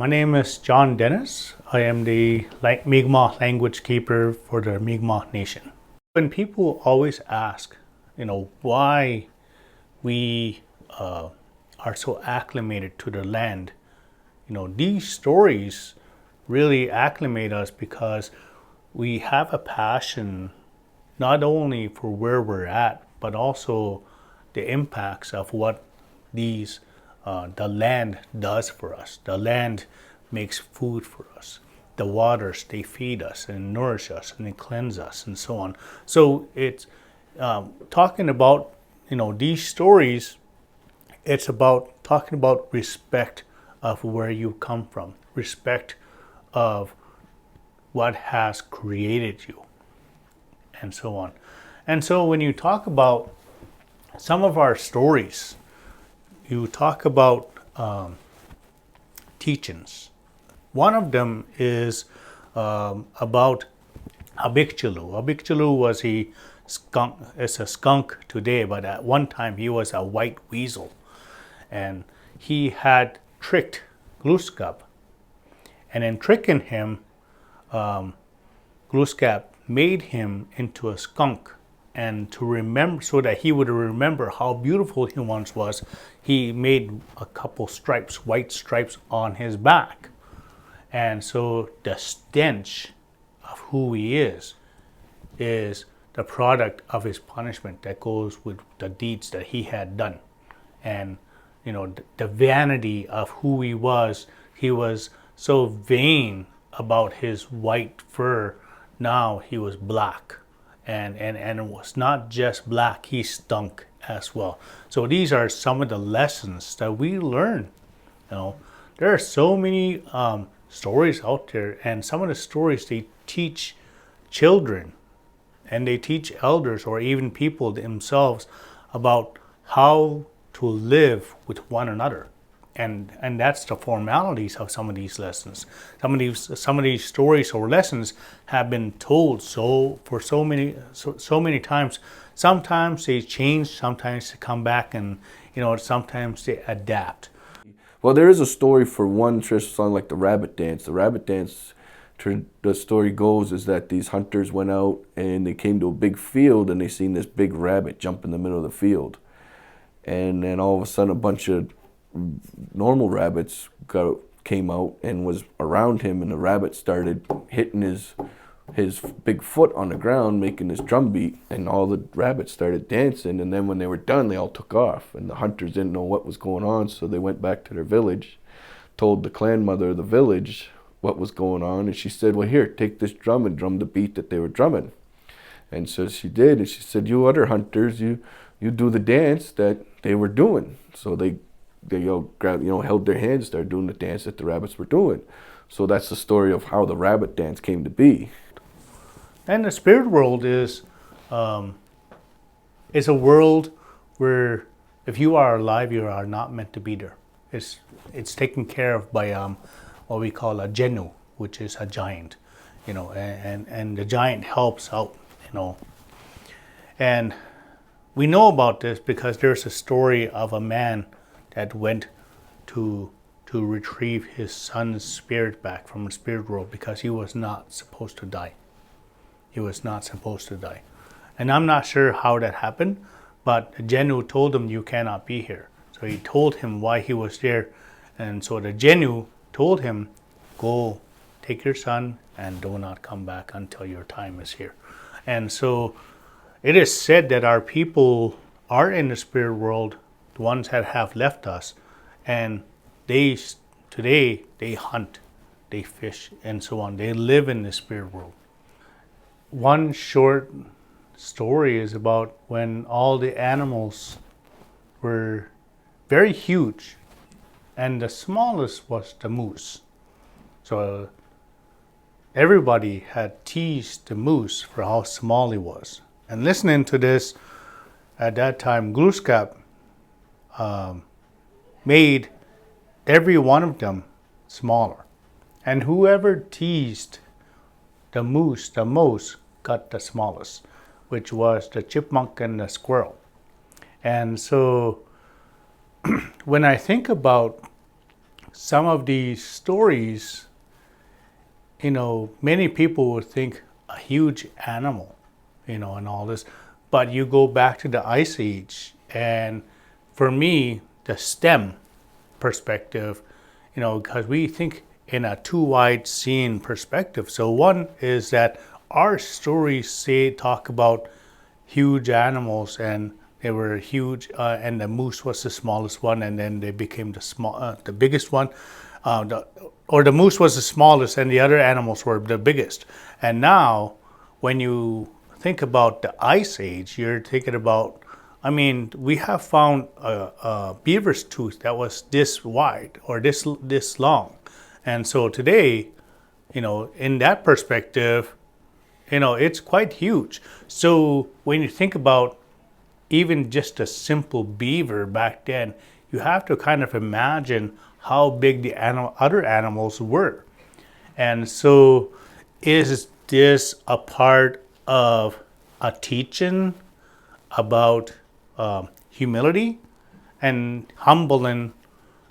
My name is John Dennis. I am the Mi'kmaq language keeper for the Mi'kmaq Nation. When people always ask, why we are so acclimated to the land, these stories really acclimate us because we have a passion not only for where we're at, but also the impacts of what the land does for us. The land makes food for us. The waters, they feed us and nourish us and they cleanse us and so on. So it's talking about, these stories, it's about talking about respect of where you come from, respect of what has created you, and so on. And so when you talk about some of our stories, you talk about teachings. One of them is about Abikchulu. Abikchulu was a skunk. It's a skunk today, but at one time he was a white weasel, and he had tricked Glooskap. And in tricking him, Glooskap made him into a skunk. And to remember, so that he would remember how beautiful he once was, he made a couple stripes, white stripes on his back. And so the stench of who he is the product of his punishment that goes with the deeds that he had done. And, the vanity of who he was so vain about his white fur. Now he was black. And it was not just black, he stunk as well. So these are some of the lessons that we learn. There are so many stories out there, and some of the stories they teach children and they teach elders or even people themselves about how to live with one another. And that's the formalities of some of these lessons. Some of these stories or lessons have been told so many times. Sometimes they change, sometimes they come back, and sometimes they adapt. Well, there is a story for one traditional song like the rabbit dance. The rabbit dance, the story goes is that these hunters went out and they came to a big field and they seen this big rabbit jump in the middle of the field, and then all of a sudden a bunch of normal rabbits came out and was around him, and the rabbit started hitting his big foot on the ground, making this drum beat, and all the rabbits started dancing. And then when they were done, they all took off, and the hunters didn't know what was going on, so they went back to their village, told the clan mother of the village what was going on, and she said, well, here, take this drum and drum the beat that they were drumming. And so she did, and she said, you other hunters, you do the dance that they were doing. So they held their hands, started doing the dance that the rabbits were doing. So that's the story of how the rabbit dance came to be. And the spirit world is a world where if you are alive, you are not meant to be there. It's taken care of by what we call a Genu, which is a giant, and the giant helps out, And we know about this because there's a story of a man that went to retrieve his son's spirit back from the spirit world because he was not supposed to die. He was not supposed to die. And I'm not sure how that happened, but the Genu told him, you cannot be here. So he told him why he was there. And so the Genu told him, go take your son and do not come back until your time is here. And so it is said that our people are in the spirit world, the ones that have left us, and today they hunt, they fish, and so on. They live in the spirit world. One short story is about when all the animals were very huge, and the smallest was the moose. So everybody had teased the moose for how small he was. And listening to this, at that time, Glooskap made every one of them smaller. And whoever teased the moose the most got the smallest, which was the chipmunk and the squirrel. And so when I think about some of these stories, many people would think a huge animal, and all this. But you go back to the Ice Age, and for me, the stem perspective, because we think in a too wide scene perspective. So one is that our stories talk about huge animals, and they were huge, and the moose was the smallest one, and then they became the biggest one. The moose was the smallest, and the other animals were the biggest. And now, when you think about the Ice Age, you're thinking about. I mean, we have found a beaver's tooth that was this wide or this long, and so today, in that perspective, it's quite huge. So when you think about even just a simple beaver back then, you have to kind of imagine how big the other animals were. And so, is this a part of a teaching about humility and humbling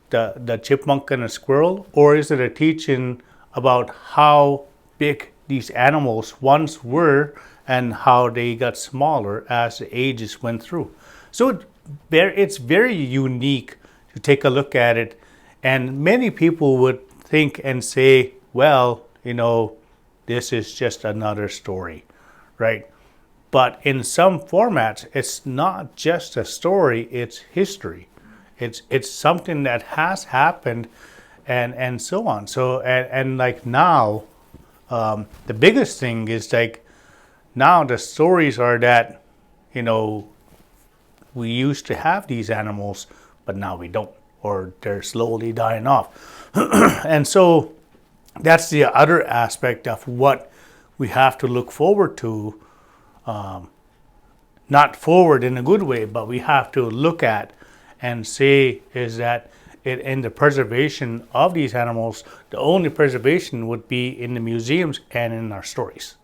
the chipmunk and the squirrel? Or is it a teaching about how big these animals once were and how they got smaller as the ages went through? So it's very unique to take a look at it. And many people would think and say, well, this is just another story, right? But in some formats, it's not just a story, it's history. It's something that has happened, and so on. So, and like now, the biggest thing is like now the stories are that, we used to have these animals, but now we don't, or they're slowly dying off. And so that's the other aspect of what we have to look forward to. Not forward in a good way, but we have to look at and say is that in the preservation of these animals, the only preservation would be in the museums and in our stories.